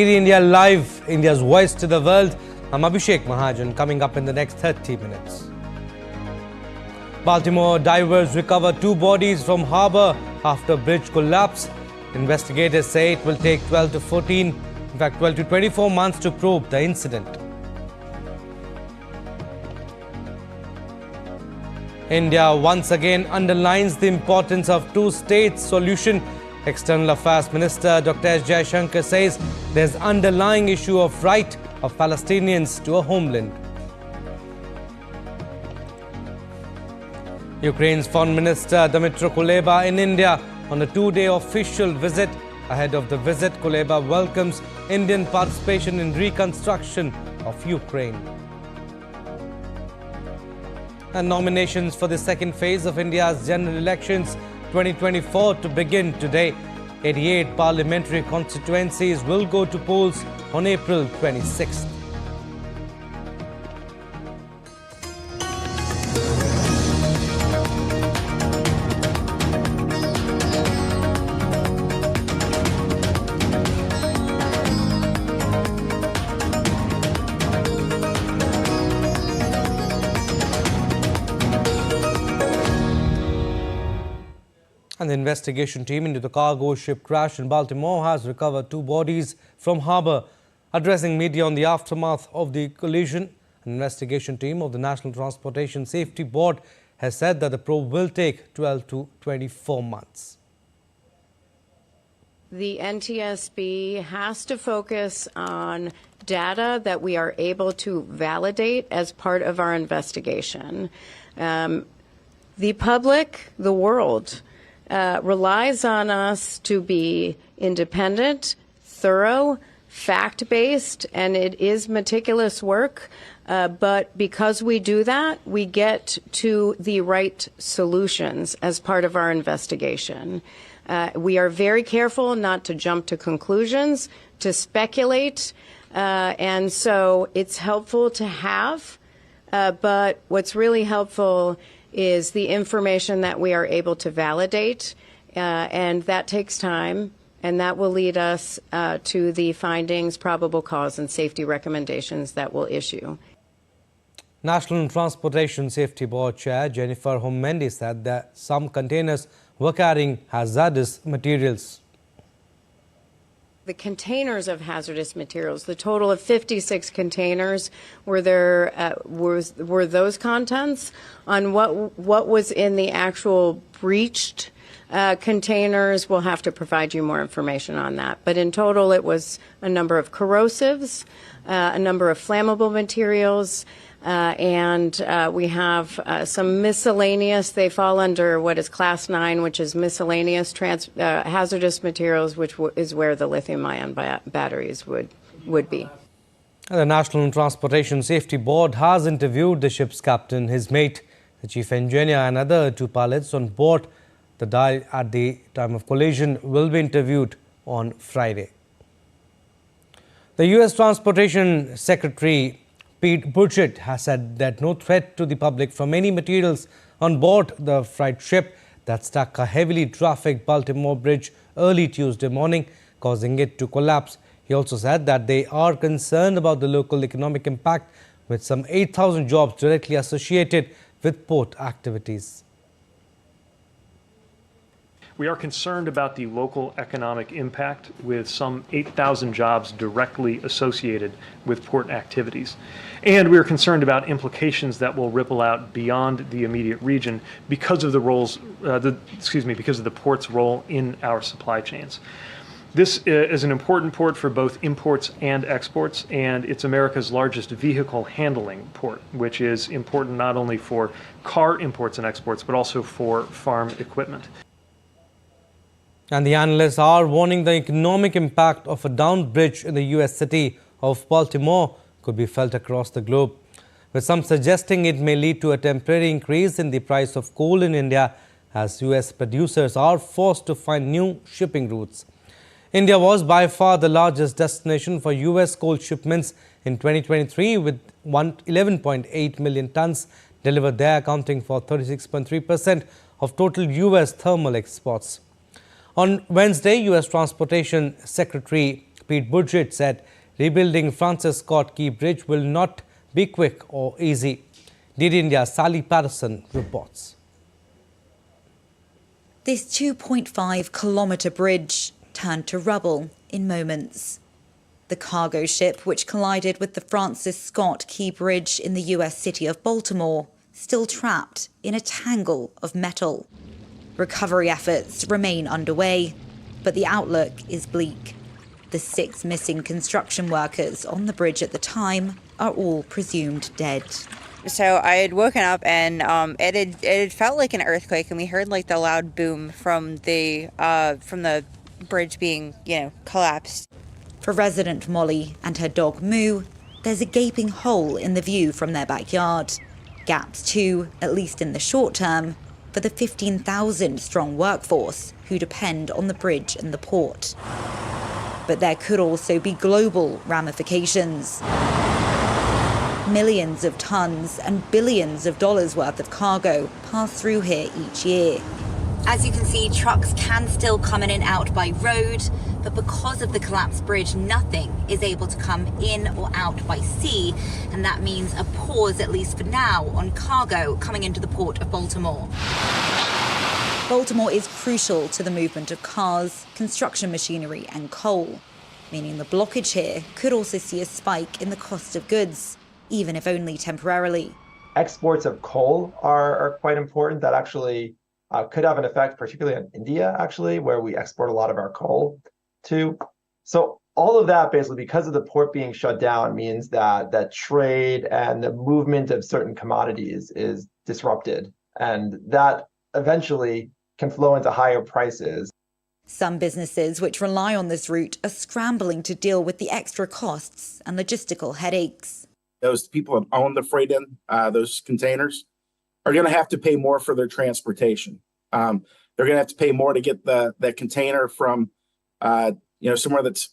India Live, India's voice to the world. I'm Abhishek Mahajan, coming up in the next 30 minutes. Baltimore divers recover 2 bodies from harbour after bridge collapse. Investigators say it will take 12 to 24 months to probe the incident. India once again underlines the importance of two-state solution. External Affairs Minister Dr. S Jaishankar says there's underlying issue of right of Palestinians to a homeland. Ukraine's Foreign Minister Dmytro Kuleba in India on a 2-day official visit. Ahead of the visit, Kuleba welcomes Indian participation in reconstruction of Ukraine. And nominations for the second phase of India's general elections 2024 to begin today. 88 parliamentary constituencies will go to polls on April 26th. And the investigation team into the cargo ship crash in Baltimore has recovered 2 bodies from harbour. Addressing media on the aftermath of the collision, an investigation team of the National Transportation Safety Board has said that the probe will take 12 to 24 months. The NTSB has to focus on data that we are able to validate as part of our investigation. The public, the world, relies on us to be independent, thorough, fact-based, and it is meticulous work. But because we do that, we get to the right solutions as part of our investigation. We are very careful not to jump to conclusions, to speculate, and so it's helpful to have, but what's really helpful is the information that we are able to validate, and that takes time, and that will lead us to the findings, probable cause, and safety recommendations that we'll issue. National Transportation Safety Board Chair Jennifer Homeland said that some containers were carrying hazardous materials. The containers of hazardous materials, the total of 56 containers, were those contents. On what was in the actual breached containers, we'll have to provide you more information on that. But in total, it was a number of corrosives, a number of flammable materials, and we have some miscellaneous. They fall under what is Class 9, which is miscellaneous hazardous materials, which is where the lithium-ion batteries would be. The National Transportation Safety Board has interviewed the ship's captain, his mate, the chief engineer, and other 2 pilots on board. The dive at the time of collision will be interviewed on Friday. The U.S. Transportation Secretary Pete Buttigieg has said that no threat to the public from any materials on board the freight ship that struck a heavily trafficked Baltimore bridge early Tuesday morning, causing it to collapse. He also said that they are concerned about the local economic impact, with some 8,000 jobs directly associated with port activities. We are concerned about the local economic impact, with some 8,000 jobs directly associated with port activities. And we are concerned about implications that will ripple out beyond the immediate region because of because of the port's role in our supply chains. This is an important port for both imports and exports, and it's America's largest vehicle handling port, which is important not only for car imports and exports, but also for farm equipment. And the analysts are warning the economic impact of a downed bridge in the U.S. city of Baltimore could be felt across the globe, with some suggesting it may lead to a temporary increase in the price of coal in India as U.S. producers are forced to find new shipping routes. India was by far the largest destination for U.S. coal shipments in 2023, with 11.8 million tons delivered there, accounting for 36.3% of total U.S. thermal exports. On Wednesday, U.S. Transportation Secretary Pete Buttigieg said rebuilding Francis Scott Key Bridge will not be quick or easy. DD India's Sally Patterson reports. This 2.5-kilometre bridge turned to rubble in moments. The cargo ship, which collided with the Francis Scott Key Bridge in the US city of Baltimore, still trapped in a tangle of metal. Recovery efforts remain underway, but the outlook is bleak. The 6 missing construction workers on the bridge at the time are all presumed dead. So I had woken up and it had felt like an earthquake, and we heard like the loud boom from the bridge being, collapsed. For resident Molly and her dog Moo, there's a gaping hole in the view from their backyard. Gaps too, at least in the short term, for the 15,000-strong workforce who depend on the bridge and the port. But there could also be global ramifications. Millions of tons and billions of dollars worth of cargo pass through here each year. As you can see, trucks can still come in and out by road, but because of the collapsed bridge, nothing is able to come in or out by sea, and that means a pause, at least for now, on cargo coming into the port of Baltimore. Baltimore is crucial to the movement of cars, construction machinery and coal, meaning the blockage here could also see a spike in the cost of goods, even if only temporarily. Exports of coal are quite important. That actually could have an effect, particularly on India, actually, where we export a lot of our coal to. So all of that, basically, because of the port being shut down, means that trade and the movement of certain commodities is disrupted. And that eventually can flow into higher prices. Some businesses which rely on this route are scrambling to deal with the extra costs and logistical headaches. Those people that own the freight in those containers are going to have to pay more for their transportation. They're going to have to pay more to get the container from somewhere that's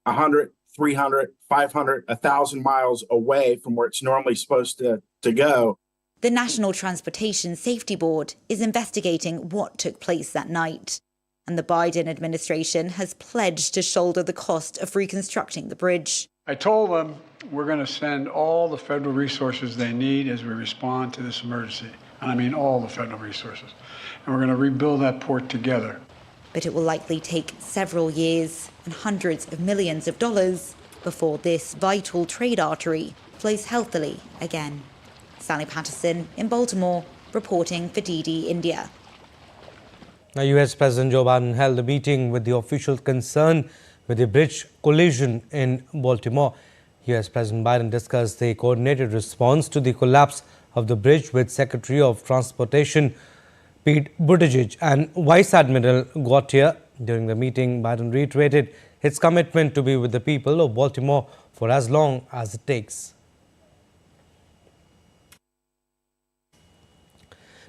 100, 300, 500, 1,000 miles away from where it's normally supposed to go. The National Transportation Safety Board is investigating what took place that night. And the Biden administration has pledged to shoulder the cost of reconstructing the bridge. I told them we're going to send all the federal resources they need as we respond to this emergency. And I mean all the federal resources. And we're going to rebuild that port together. But it will likely take several years and hundreds of millions of dollars before this vital trade artery flows healthily again. Sally Patterson in Baltimore, reporting for DD India. Now, US President Joe Biden held a meeting with the officials concerned with the bridge collision in Baltimore. US President Biden discussed the coordinated response to the collapse of the bridge with Secretary of Transportation Pete Buttigieg and Vice Admiral Gautier. During the meeting, Biden reiterated his commitment to be with the people of Baltimore for as long as it takes.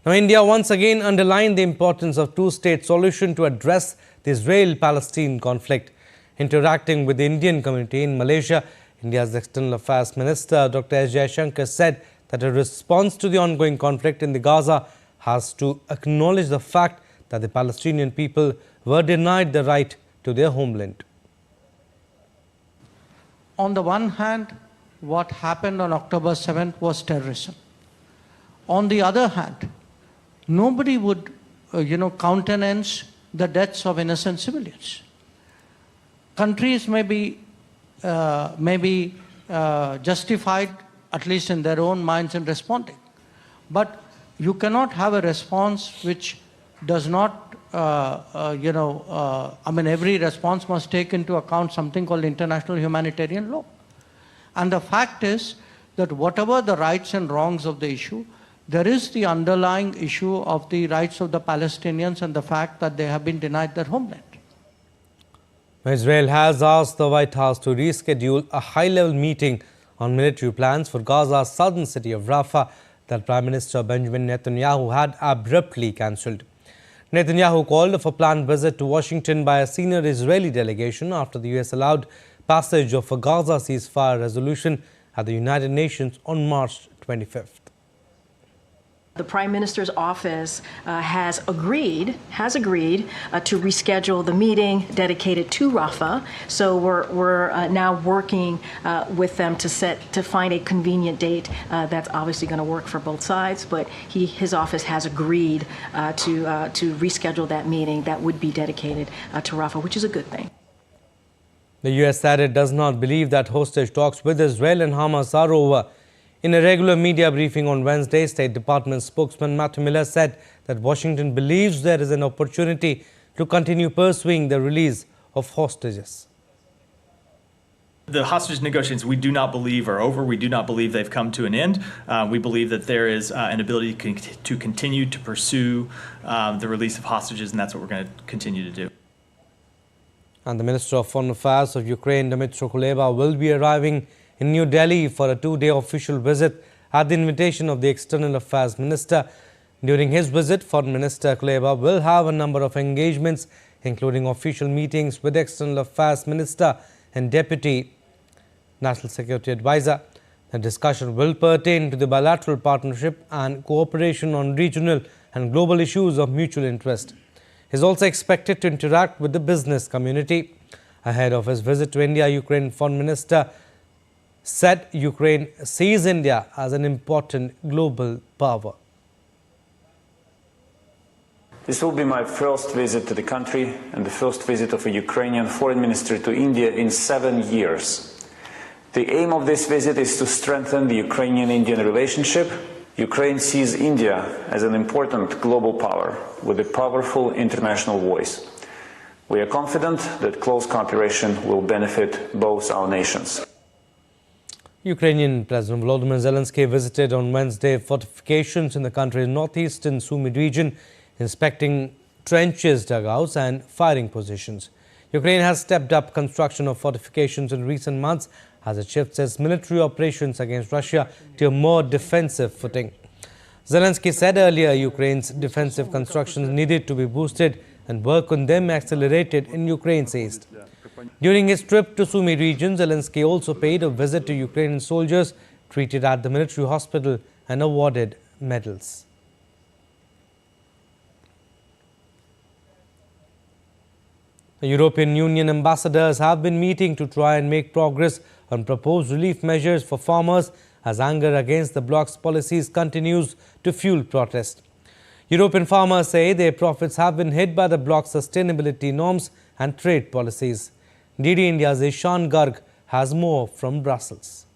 Now, India once again underlined the importance of two-state solution to address the Israel-Palestine conflict. Interacting with the Indian community in Malaysia, India's External Affairs Minister Dr. S. Jaishankar said that a response to the ongoing conflict in the Gaza has to acknowledge the fact that the Palestinian people were denied the right to their homeland. On the one hand, what happened on October 7th was terrorism. On the other hand, nobody would, countenance the deaths of innocent civilians. Countries may be justified, at least in their own minds, in responding. But you cannot have a response which does not, every response must take into account something called international humanitarian law. And the fact is that whatever the rights and wrongs of the issue, there is the underlying issue of the rights of the Palestinians and the fact that they have been denied their homeland. Israel has asked the White House to reschedule a high-level meeting on military plans for Gaza's southern city of Rafah that Prime Minister Benjamin Netanyahu had abruptly cancelled. Netanyahu called for a planned visit to Washington by a senior Israeli delegation after the US allowed passage of a Gaza ceasefire resolution at the United Nations on March 25th. The Prime Minister's office has agreed to reschedule the meeting dedicated to Rafah. So we're now working with them to find a convenient date that's obviously going to work for both sides. But his office has agreed to reschedule that meeting that would be dedicated to Rafah, which is a good thing. The U.S. said it does not believe that hostage talks with Israel and Hamas are over. In a regular media briefing on Wednesday, State Department spokesman Matthew Miller said that Washington believes there is an opportunity to continue pursuing the release of hostages. The hostage negotiations we do not believe are over. We do not believe they've come to an end. We believe that there is an ability to continue to pursue the release of hostages, and that's what we're going to continue to do. And the Minister of Foreign Affairs of Ukraine, Dmytro Kuleba, will be arriving in New Delhi for a two-day official visit at the invitation of the External Affairs Minister. During his visit, Foreign Minister Kuleba will have a number of engagements, including official meetings with the External Affairs Minister and Deputy National Security Advisor. The discussion will pertain to the bilateral partnership and cooperation on regional and global issues of mutual interest. He is also expected to interact with the business community. Ahead of his visit to India, Ukraine Foreign Minister said Ukraine sees India as an important global power. This will be my first visit to the country and the first visit of a Ukrainian foreign minister to India in 7 years. The aim of this visit is to strengthen the Ukrainian-Indian relationship. Ukraine sees India as an important global power with a powerful international voice. We are confident that close cooperation will benefit both our nations. Ukrainian President Volodymyr Zelensky visited on Wednesday fortifications in the country's northeastern Sumy region, inspecting trenches, dugouts and firing positions. Ukraine has stepped up construction of fortifications in recent months as it shifts its military operations against Russia to a more defensive footing. Zelensky said earlier Ukraine's defensive constructions needed to be boosted and work on them accelerated in Ukraine's east. During his trip to Sumy region, Zelensky also paid a visit to Ukrainian soldiers treated at the military hospital and awarded medals. The European Union ambassadors have been meeting to try and make progress on proposed relief measures for farmers as anger against the bloc's policies continues to fuel protest. European farmers say their profits have been hit by the bloc's sustainability norms and trade policies. DD India's Ishan Garg has more from Brussels.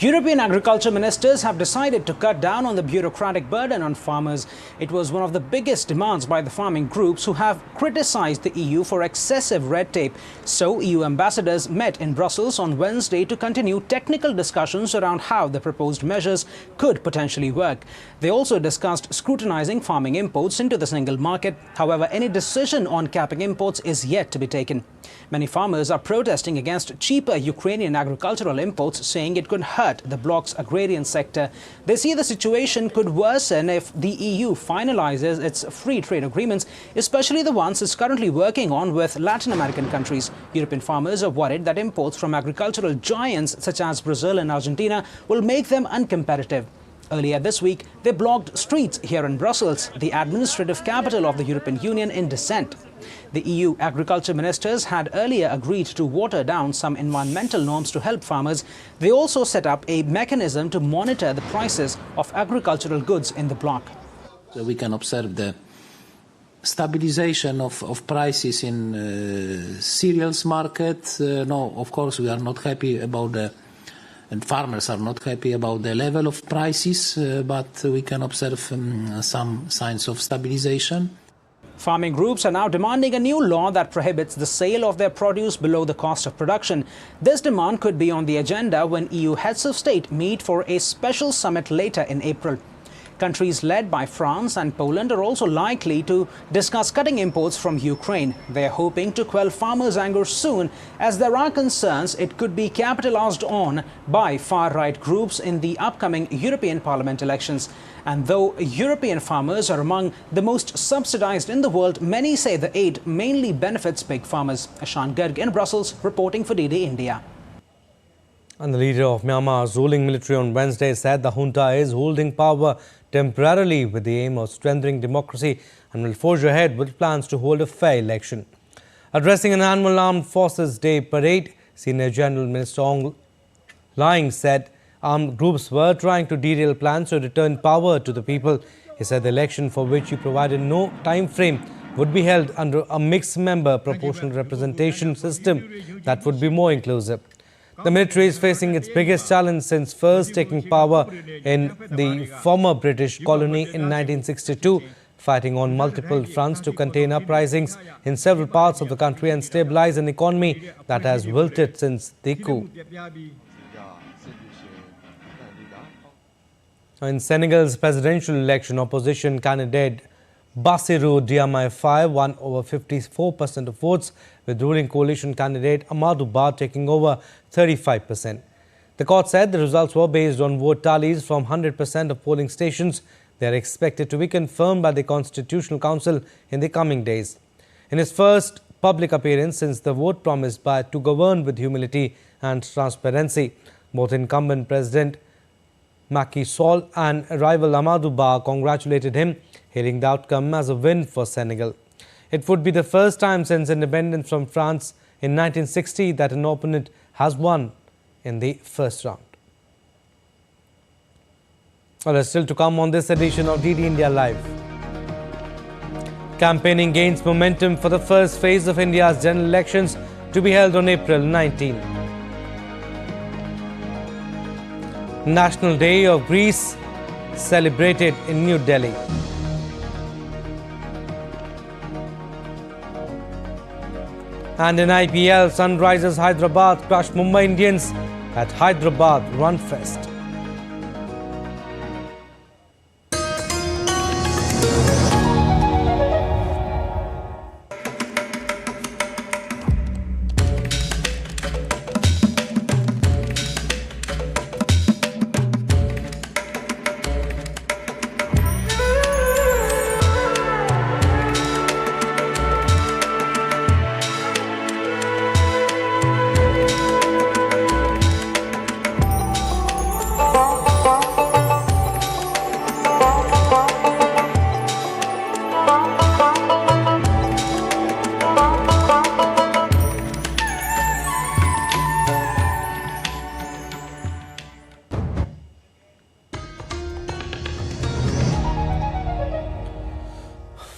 European agriculture ministers have decided to cut down on the bureaucratic burden on farmers. It was one of the biggest demands by the farming groups who have criticized the EU for excessive red tape. So EU ambassadors met in Brussels on Wednesday to continue technical discussions around how the proposed measures could potentially work. They also discussed scrutinizing farming imports into the single market. However, any decision on capping imports is yet to be taken. Many farmers are protesting against cheaper Ukrainian agricultural imports, saying it could hurt the bloc's agrarian sector. They see the situation could worsen if the EU finalizes its free trade agreements, especially the ones it's currently working on with Latin American countries. European farmers are worried that imports from agricultural giants such as Brazil and Argentina will make them uncompetitive. Earlier this week, they blocked streets here in Brussels, the administrative capital of the European Union, in dissent. The EU agriculture ministers had earlier agreed to water down some environmental norms to help farmers. They also set up a mechanism to monitor the prices of agricultural goods in the bloc. So we can observe the stabilization of prices in cereals market. No, of course, we are not happy about the, and farmers are not happy about the level of prices, but we can observe some signs of stabilization. Farming groups are now demanding a new law that prohibits the sale of their produce below the cost of production. This demand could be on the agenda when EU heads of state meet for a special summit later in April. Countries led by France and Poland are also likely to discuss cutting imports from Ukraine. They are hoping to quell farmers' anger soon, as there are concerns it could be capitalized on by far-right groups in the upcoming European Parliament elections. And though European farmers are among the most subsidized in the world, many say the aid mainly benefits big farmers. Ishan Garg in Brussels, reporting for DD India. And the leader of Myanmar's ruling military on Wednesday said the junta is holding power temporarily with the aim of strengthening democracy and will forge ahead with plans to hold a fair election. Addressing an annual Armed Forces Day parade, Senior General Minister Aung Hlaing said armed groups were trying to derail plans to return power to the people. He said the election, for which he provided no time frame, would be held under a mixed-member proportional representation system that would be more inclusive. The military is facing its biggest challenge since first taking power in the former British colony in 1962, fighting on multiple fronts to contain uprisings in several parts of the country and stabilize an economy that has wilted since the coup. In Senegal's presidential election, opposition candidate Bassirou Diomaye Faye won over 54% of votes, with ruling coalition candidate Amadou Ba taking over 35%. The court said the results were based on vote tallies from 100% of polling stations. They are expected to be confirmed by the Constitutional Council in the coming days. In his first public appearance since the vote promised to govern with humility and transparency, both incumbent President Macky Sall and rival Amadou Ba congratulated him, hailing the outcome as a win for Senegal. It would be the first time since independence from France in 1960 that an opponent has won in the first round. Well, still to come on this edition of DD India Live. Campaigning gains momentum for the first phase of India's general elections to be held on April 19. National Day of Greece celebrated in New Delhi. And in IPL, Sunrisers Hyderabad crushed Mumbai Indians at Hyderabad Run Fest.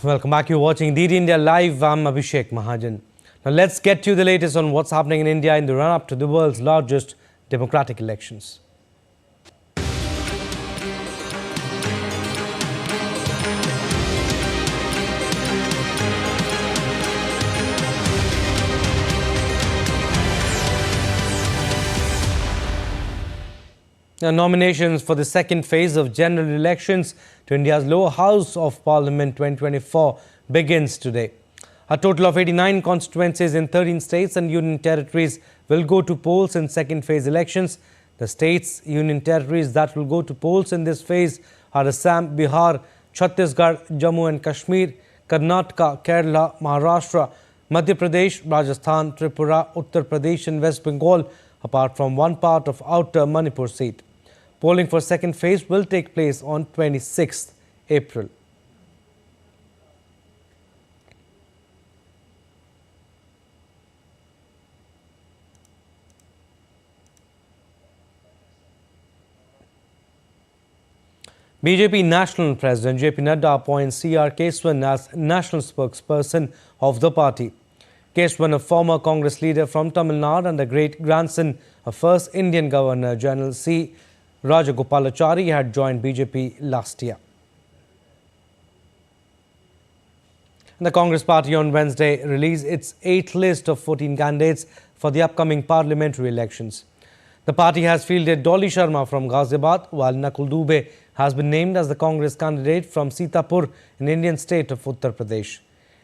Welcome back. You're watching DD India Live. I'm Abhishek Mahajan. Now let's get you the latest on what's happening in India in the run-up to the world's largest democratic elections. Now, nominations for the second phase of general elections to India's lower house of Parliament 2024 begins today. A total of 89 constituencies in 13 states and union territories will go to polls in second phase elections. The states, union territories that will go to polls in this phase are Assam, Bihar, Chhattisgarh, Jammu and Kashmir, Karnataka, Kerala, Maharashtra, Madhya Pradesh, Rajasthan, Tripura, Uttar Pradesh and West Bengal, apart from one part of outer Manipur seat. Polling for second phase will take place on 26th April. BJP National President JP Nadda appoints C.R. Keswan as national spokesperson of the party. Keswan, a former Congress leader from Tamil Nadu and the great-grandson of first Indian Governor General C. Rajagopalachari, had joined BJP last year. The Congress party on Wednesday released its 8th list of 14 candidates for the upcoming parliamentary elections. The party has fielded Dolly Sharma from Ghaziabad, while Nakul Dubey has been named as the Congress candidate from Sitapur in Indian state of Uttar Pradesh.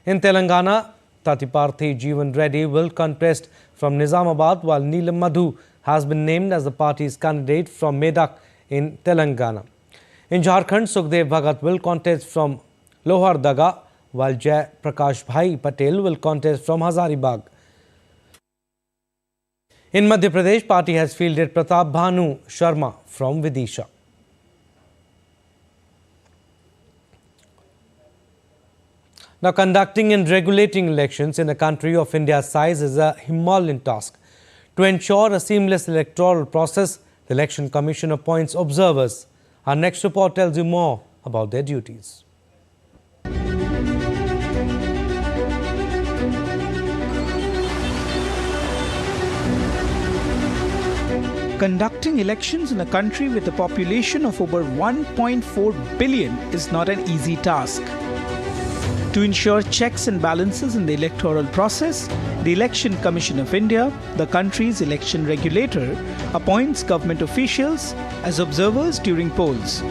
In Telangana, Tatiparthi Jeevan Reddy will contest from Nizamabad, while Neelam Madhu has been named as the party's candidate from Medak in Telangana. In Jharkhand, Sukhdev Bhagat will contest from Lohardaga, while Jai Prakash Bhai Patel will contest from Hazaribagh. In Madhya Pradesh, party has fielded Pratap Bhanu Sharma from Vidisha. Now, conducting and regulating elections in a country of India's size is a Himalayan task. To ensure a seamless electoral process, the Election Commission appoints observers. Our next report tells you more about their duties. Conducting elections in a country with a population of over 1.4 billion is not an easy task. To ensure checks and balances in the electoral process, the Election Commission of India, the country's election regulator, appoints government officials as observers during polls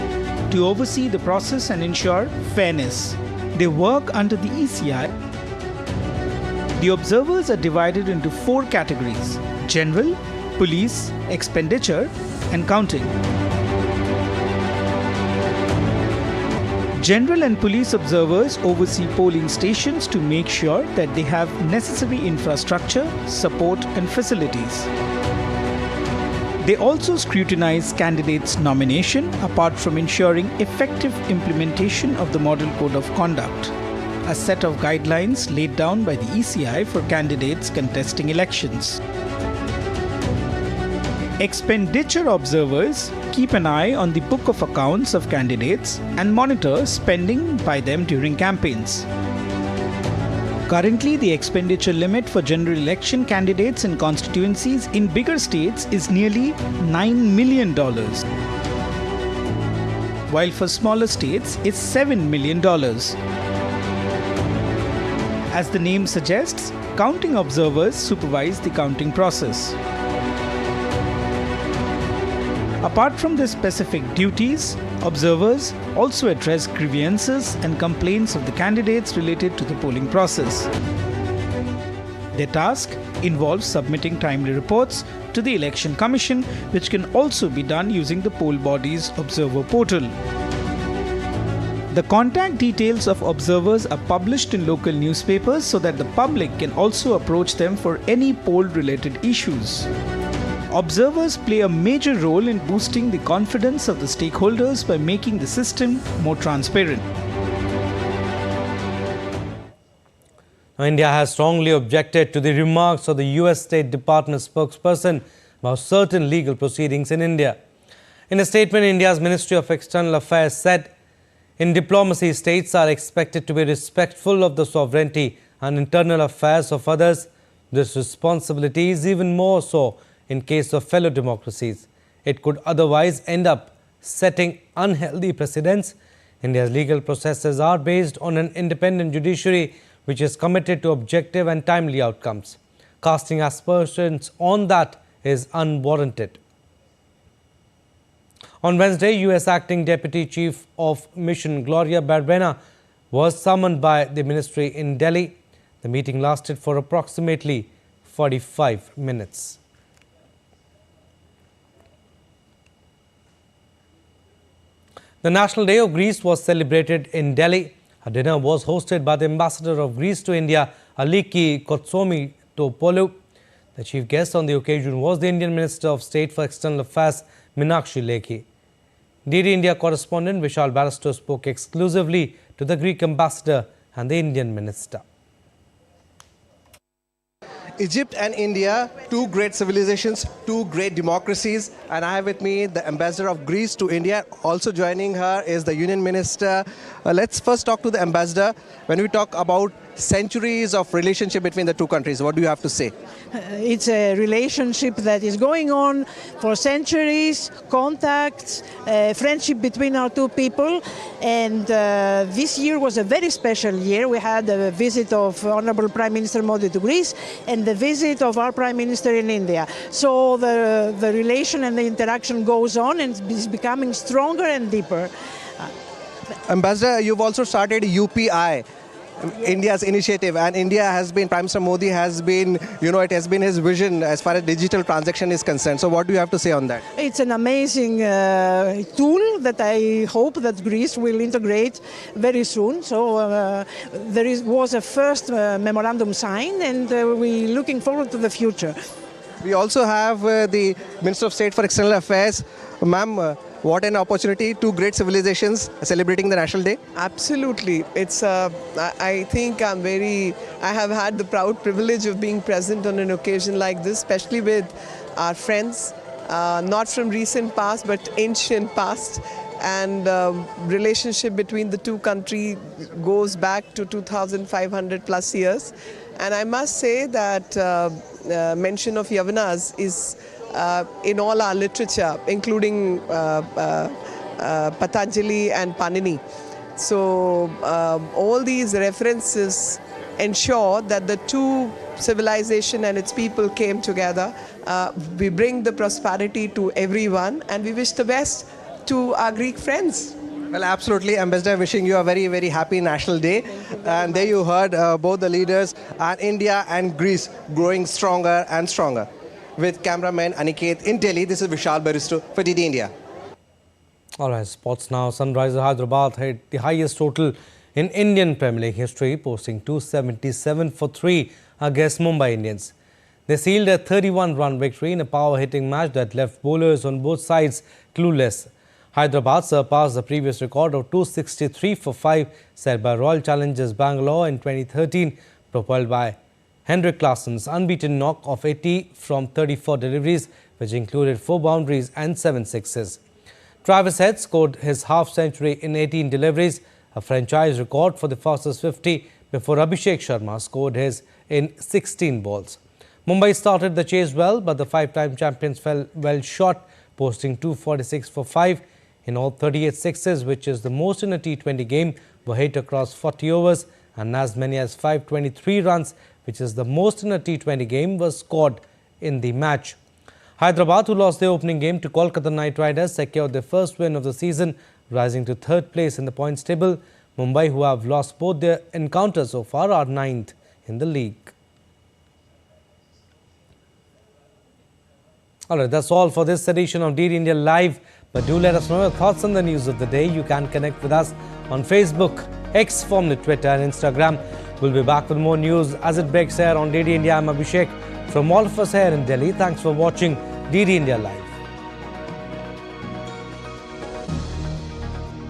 to oversee the process and ensure fairness. They work under the ECI. The observers are divided into 4 categories: general, police, expenditure, and counting. General and police observers oversee polling stations to make sure that they have necessary infrastructure, support, and facilities. They also scrutinize candidates' nomination, apart from ensuring effective implementation of the Model Code of Conduct, a set of guidelines laid down by the ECI for candidates contesting elections. Expenditure observers keep an eye on the book of accounts of candidates and monitor spending by them during campaigns. Currently, the expenditure limit for general election candidates in constituencies in bigger states is nearly $9 million, while for smaller states it's $7 million. As the name suggests, counting observers supervise the counting process. Apart from their specific duties, observers also address grievances and complaints of the candidates related to the polling process. Their task involves submitting timely reports to the Election Commission, which can also be done using the poll body's observer portal. The contact details of observers are published in local newspapers so that the public can also approach them for any poll-related issues. Observers play a major role in boosting the confidence of the stakeholders by making the system more transparent. India has strongly objected to the remarks of the US State Department spokesperson about certain legal proceedings in India. In a statement, India's Ministry of External Affairs said, "In diplomacy, states are expected to be respectful of the sovereignty and internal affairs of others. This responsibility is even more so in case of fellow democracies. It could otherwise end up setting unhealthy precedents. India's legal processes are based on an independent judiciary which is committed to objective and timely outcomes. Casting aspersions on that is unwarranted." On Wednesday, U.S. Acting Deputy Chief of Mission Gloria Barbena was summoned by the ministry in Delhi. The meeting lasted for approximately 45 minutes. The National Day of Greece was celebrated in Delhi. A dinner was hosted by the Ambassador of Greece to India, Aliki Kotsomi-Topoulou. The chief guest on the occasion was the Indian Minister of State for External Affairs, Meenakshi Lekhi. DD India correspondent Vishal Barrister spoke exclusively to the Greek ambassador and the Indian minister. Egypt and India, two great civilizations, two great democracies, and I have with me the ambassador of Greece to India. Also joining her is the Union Minister. Let's first talk to the ambassador. When we talk about centuries of relationship between the two countries, what do you have to say? It's a relationship that is going on for centuries, contacts, friendship between our two people, and this year was a very special year. We had a visit of Honorable Prime Minister Modi to Greece and the visit of our Prime Minister in India. So the relation and the interaction goes on and is becoming stronger and deeper. Ambassador, you've also started UPI. India's initiative, and India has been, Prime Minister Modi has been, it has been his vision as far as digital transaction is concerned. So what do you have to say on that? It's an amazing tool that I hope that Greece will integrate very soon. So was a first memorandum signed, and we're looking forward to the future. We also have the Minister of State for External Affairs. Ma'am, what an opportunity. Two great civilizations celebrating the National Day. Absolutely. It's, I think I have had the proud privilege of being present on an occasion like this, especially with our friends, not from recent past, but ancient past. And relationship between the two countries goes back to 2,500 plus years. And I must say that mention of Yavanas is in all our literature, including Patanjali and Panini. So all these references ensure that the two civilization and its people came together. We bring the prosperity to everyone, and we wish the best to our Greek friends. Well, absolutely, Ambassador, wishing you a very, very happy National Day. And there you heard both the leaders, and India and Greece growing stronger and stronger. With cameraman Aniket in Delhi, this is Vishal Baristo for DD India. All right, sports now. Sunrisers Hyderabad hit the highest total in Indian Premier League history, posting 277 for 3 against Mumbai Indians. They sealed a 31-run victory in a power-hitting match that left bowlers on both sides clueless. Hyderabad surpassed the previous record of 263 for 5 set by Royal Challengers Bangalore in 2013, propelled by Henrik Larsson's unbeaten knock of 80 from 34 deliveries, which included 4 boundaries and 7 sixes. Travis Head scored his half-century in 18 deliveries, a franchise record for the fastest 50, before Abhishek Sharma scored his in 16 balls. Mumbai started the chase well, but the 5-time champions fell well short, posting 246 for 5. In all, 38 sixes, which is the most in a T20 game, were hit across 40 overs, and as many as 523 runs, which is the most in a T20 game, was scored in the match. Hyderabad, who lost their opening game to Kolkata Knight Riders, secured their first win of the season, rising to 3rd place in the points table. Mumbai, who have lost both their encounters so far, are 9th in the league. All right, that's all for this edition of DD India Live. But do let us know your thoughts on the news of the day. You can connect with us on Facebook, X, formerly Twitter and Instagram. We'll be back with more news as it breaks here on DD India. I'm Abhishek. From all of us here in Delhi, thanks for watching DD India Live.